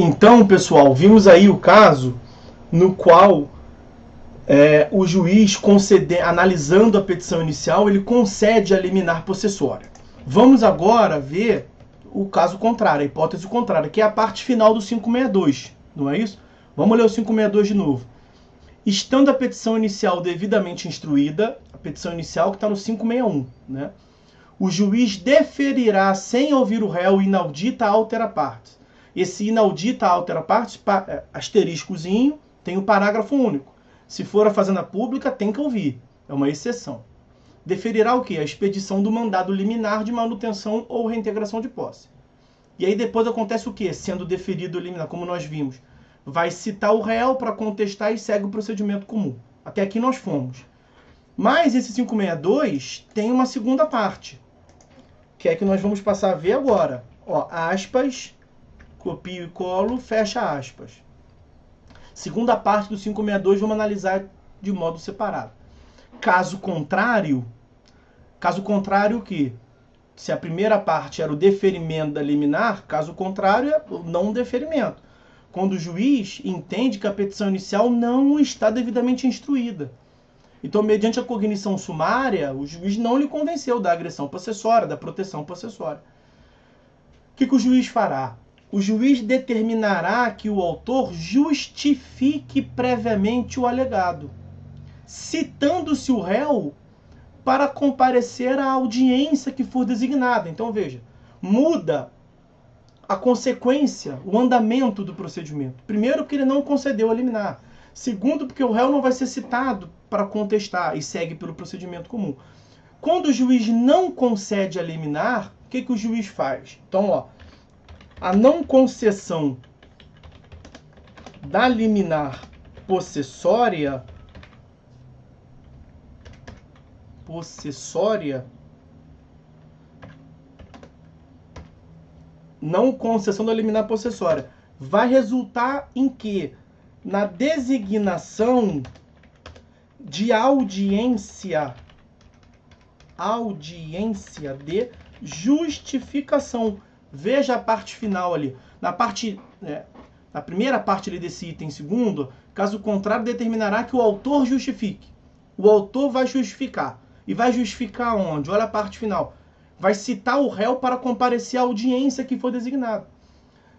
Então, pessoal, vimos aí o caso no qual o juiz, analisando a petição inicial, ele concede a liminar possessória. Vamos agora ver o caso contrário, a hipótese contrária, que é a parte final do 562, não é isso? Vamos ler o 562 de novo. Estando a petição inicial devidamente instruída, a petição inicial que está no 561, né? O juiz deferirá, sem ouvir o réu, inaudita altera partes. Esse inaudita altera partes, asteriscozinho, tem o parágrafo único. Se for a fazenda pública, tem que ouvir. É uma exceção. Deferirá o quê? A expedição do mandado liminar de manutenção ou reintegração de posse. E aí depois acontece o quê? Sendo deferido o liminar, como nós vimos. Vai citar o réu para contestar e segue o procedimento comum. Até aqui nós fomos. Mas esse 562 tem uma segunda parte, que é que nós vamos passar a ver agora. Ó, aspas, copio e colo, fecha aspas. Segunda parte do 562 vamos analisar de modo separado. Caso contrário o quê? Se a primeira parte era o deferimento da liminar, caso contrário é o não deferimento. Quando o juiz entende que a petição inicial não está devidamente instruída. Então, mediante a cognição sumária, o juiz não lhe convenceu da agressão possessória, da proteção possessória. O que o juiz fará? O juiz determinará que o autor justifique previamente o alegado, citando-se o réu para comparecer à audiência que for designada. Então, veja, muda a consequência, o andamento do procedimento. Primeiro, porque ele não concedeu a liminar. Segundo, porque o réu não vai ser citado para contestar e segue pelo procedimento comum. Quando o juiz não concede a liminar, o que o juiz faz? Então, ó, a não concessão da liminar possessória vai resultar em quê? Na designação de audiência de justificação. Veja a parte final ali. Na primeira parte ele desse item segundo, caso contrário, determinará que o autor justifique. O autor vai justificar. E vai justificar onde? Olha a parte final. Vai citar o réu para comparecer à audiência que for designada.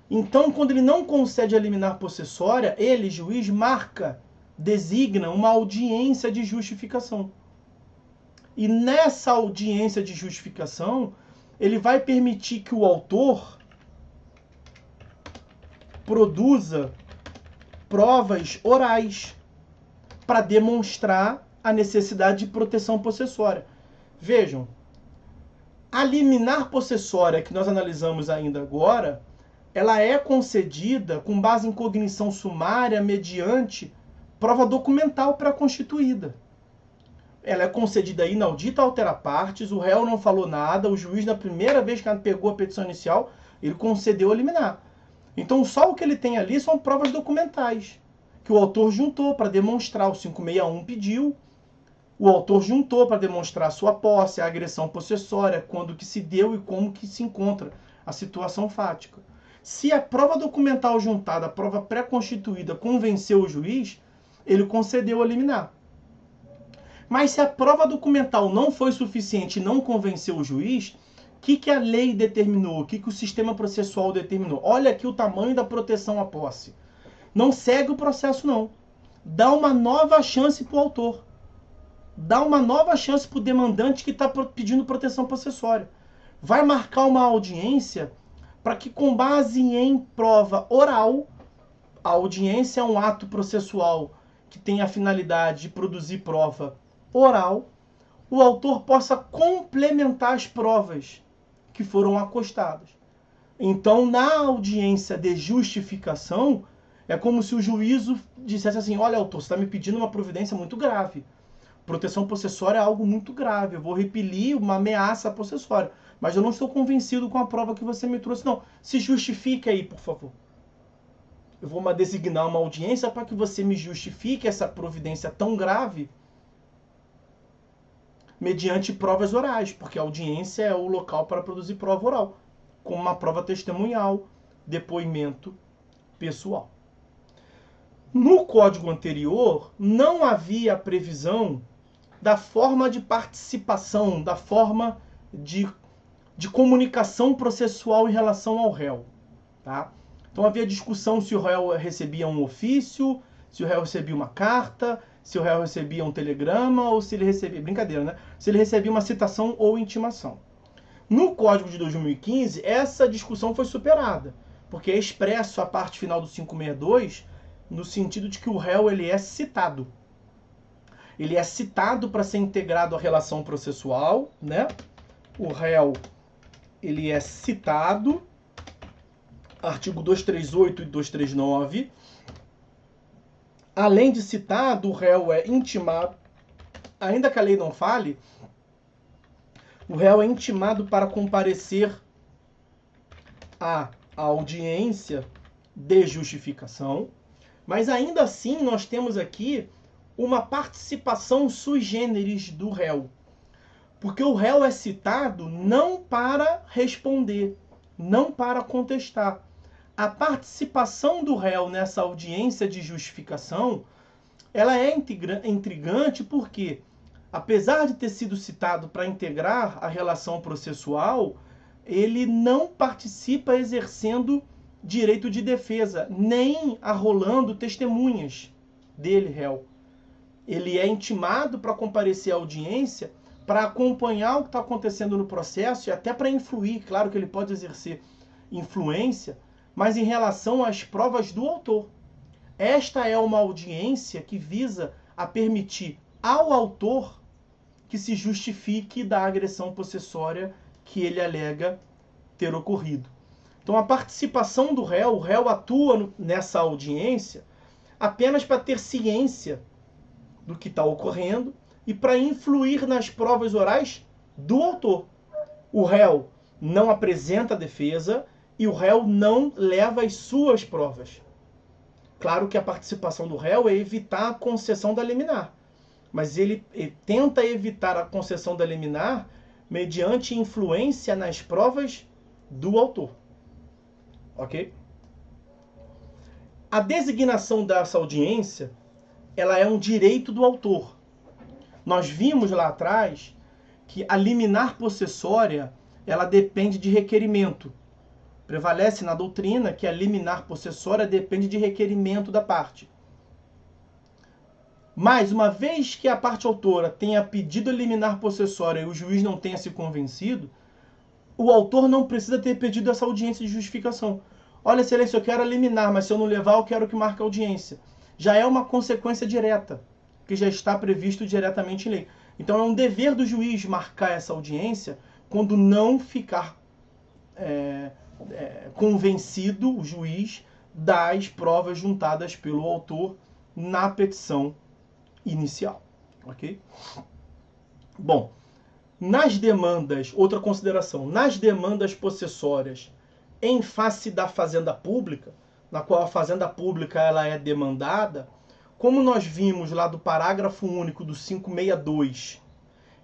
Então, quando ele não concede a liminar possessória, ele, juiz, designa uma audiência de justificação. E nessa audiência de justificação, ele vai permitir que o autor produza provas orais para demonstrar a necessidade de proteção possessória. Vejam, a liminar possessória que nós analisamos ainda agora, ela é concedida com base em cognição sumária mediante prova documental pré-constituída. Ela é concedida inaudita altera partes, o réu não falou nada, o juiz, na primeira vez que pegou a petição inicial, ele concedeu a liminar. Então, só o que ele tem ali são provas documentais, que o autor juntou para demonstrar, o 561 pediu, o autor juntou para demonstrar sua posse, a agressão possessória, quando que se deu e como que se encontra a situação fática. Se a prova documental juntada, a prova pré-constituída, convenceu o juiz, ele concedeu a liminar. Mas se a prova documental não foi suficiente e não convenceu o juiz, o que a lei determinou? O que o sistema processual determinou? Olha aqui o tamanho da proteção à posse. Não segue o processo, não. Dá uma nova chance para o autor. Dá uma nova chance para o demandante que está pedindo proteção possessória. Vai marcar uma audiência para que, com base em prova oral, a audiência é um ato processual que tem a finalidade de produzir prova oral, o autor possa complementar as provas que foram acostadas. Então, na audiência de justificação, é como se o juízo dissesse assim: olha, autor, você está me pedindo uma providência muito grave. Proteção possessória é algo muito grave. Eu vou repelir uma ameaça possessória. Mas eu não estou convencido com a prova que você me trouxe, não. Se justifique aí, por favor. Eu vou designar uma audiência para que você me justifique essa providência tão grave mediante provas orais, porque a audiência é o local para produzir prova oral, como uma prova testemunhal, depoimento pessoal. No código anterior, não havia previsão da forma de participação, da forma de comunicação processual em relação ao réu. Tá? Então havia discussão se o réu recebia um ofício, se o réu recebia uma carta, se o réu recebia um telegrama ou se ele recebia... Brincadeira, né? Se ele recebia uma citação ou intimação. No Código de 2015, essa discussão foi superada, porque é expresso a parte final do 562 no sentido de que o réu ele é citado. Ele é citado para ser integrado à relação processual, né? O réu ele é citado, artigo 238 e 239. Além de citado, o réu é intimado, ainda que a lei não fale, o réu é intimado para comparecer à audiência de justificação, mas ainda assim nós temos aqui uma participação sui generis do réu. Porque o réu é citado não para responder, não para contestar. A participação do réu nessa audiência de justificação, ela é intrigante porque, apesar de ter sido citado para integrar a relação processual, ele não participa exercendo direito de defesa, nem arrolando testemunhas dele, réu. Ele é intimado para comparecer à audiência, para acompanhar o que está acontecendo no processo e até para influir. Claro que ele pode exercer influência, mas em relação às provas do autor. Esta é uma audiência que visa a permitir ao autor que se justifique da agressão possessória que ele alega ter ocorrido. Então a participação do réu, o réu atua nessa audiência apenas para ter ciência do que está ocorrendo e para influir nas provas orais do autor. O réu não apresenta a defesa e o réu não leva as suas provas. Claro que a participação do réu é evitar a concessão da liminar, mas ele tenta evitar a concessão da liminar mediante influência nas provas do autor. Ok? A designação dessa audiência, ela é um direito do autor. Nós vimos lá atrás que a liminar possessória, ela depende de requerimento. Prevalece na doutrina que a liminar possessória depende de requerimento da parte. Mas, uma vez que a parte autora tenha pedido a liminar possessória e o juiz não tenha se convencido, o autor não precisa ter pedido essa audiência de justificação. Olha, excelência, eu quero a liminar, mas se eu não levar, eu quero que marque a audiência. Já é uma consequência direta, que já está previsto diretamente em lei. Então é um dever do juiz marcar essa audiência quando não ficar convencido o juiz das provas juntadas pelo autor na petição inicial. Ok? Bom, nas demandas, outra consideração, nas demandas possessórias em face da fazenda pública, na qual a fazenda pública ela é demandada, como nós vimos lá do parágrafo único do 562,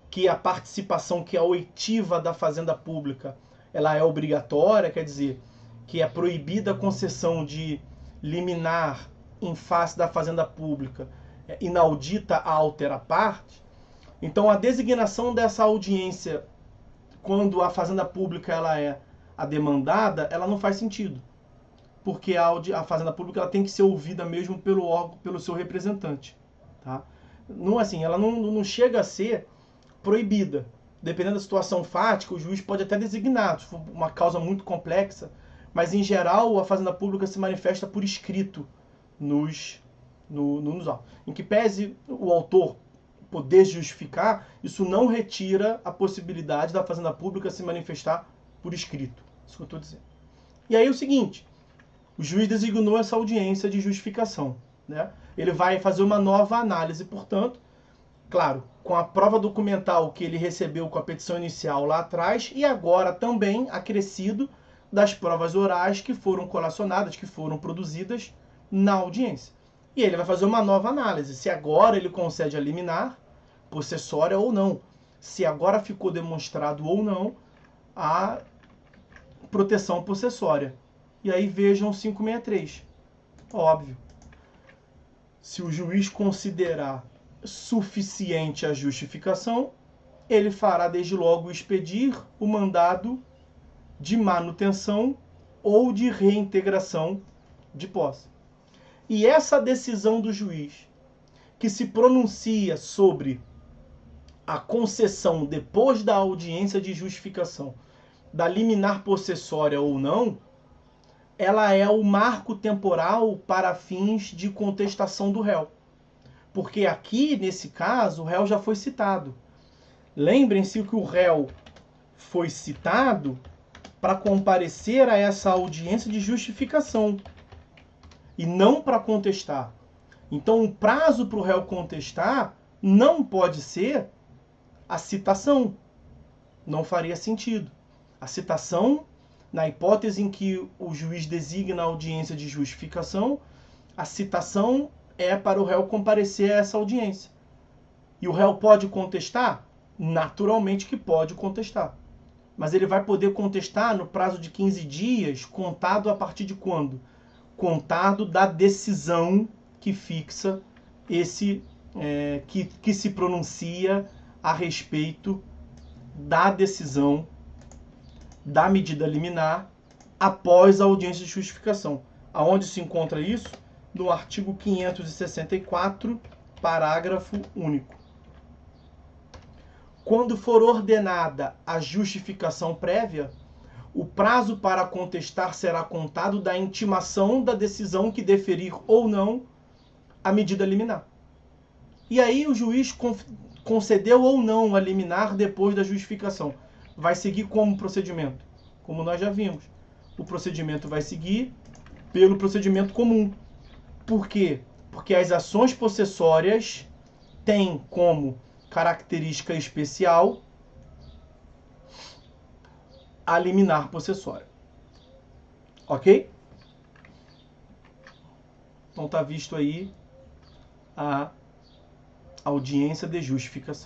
que a participação que é oitiva da fazenda pública, ela é obrigatória, quer dizer, que é proibida a concessão de liminar em face da fazenda pública, inaudita a altera parte. Então a designação dessa audiência, quando a fazenda pública ela é a demandada, ela não faz sentido. Porque a fazenda pública ela tem que ser ouvida mesmo pelo órgão, pelo seu representante. Tá? Não, assim, ela não chega a ser proibida. Dependendo da situação fática, o juiz pode até designar, se for uma causa muito complexa, mas em geral a fazenda pública se manifesta por escrito nos autos. Em que pese o autor poder justificar, isso não retira a possibilidade da fazenda pública se manifestar por escrito. Isso que eu estou dizendo. E aí é o seguinte, o juiz designou essa audiência de justificação. Né? Ele vai fazer uma nova análise, portanto, claro, com a prova documental que ele recebeu com a petição inicial lá atrás e agora também acrescido das provas orais que foram colacionadas, que foram produzidas na audiência. E ele vai fazer uma nova análise, se agora ele concede a liminar possessória ou não, se agora ficou demonstrado ou não a proteção possessória. E aí vejam 563. Óbvio. Se o juiz considerar suficiente a justificação, ele fará desde logo expedir o mandado de manutenção ou de reintegração de posse. E essa decisão do juiz, que se pronuncia sobre a concessão depois da audiência de justificação da liminar possessória ou não, ela é o marco temporal para fins de contestação do réu. Porque aqui, nesse caso, o réu já foi citado. Lembrem-se que o réu foi citado para comparecer a essa audiência de justificação e não para contestar. Então, o prazo para o réu contestar não pode ser a citação. Não faria sentido. A citação, na hipótese em que o juiz designa a audiência de justificação, a citação é para o réu comparecer a essa audiência. E o réu pode contestar? Naturalmente que pode contestar. Mas ele vai poder contestar no prazo de 15 dias, contado a partir de quando? Contado da decisão que fixa esse, que se pronuncia a respeito da decisão da medida liminar após a audiência de justificação. Aonde se encontra isso? No artigo 564, parágrafo único. Quando for ordenada a justificação prévia, o prazo para contestar será contado da intimação da decisão que deferir ou não a medida liminar. E aí o juiz concedeu ou não a liminar depois da justificação. Vai seguir como procedimento? Como nós já vimos. O procedimento vai seguir pelo procedimento comum. Por quê? Porque as ações possessórias têm como característica especial a liminar possessória. Ok? Então está visto aí a audiência de justificação.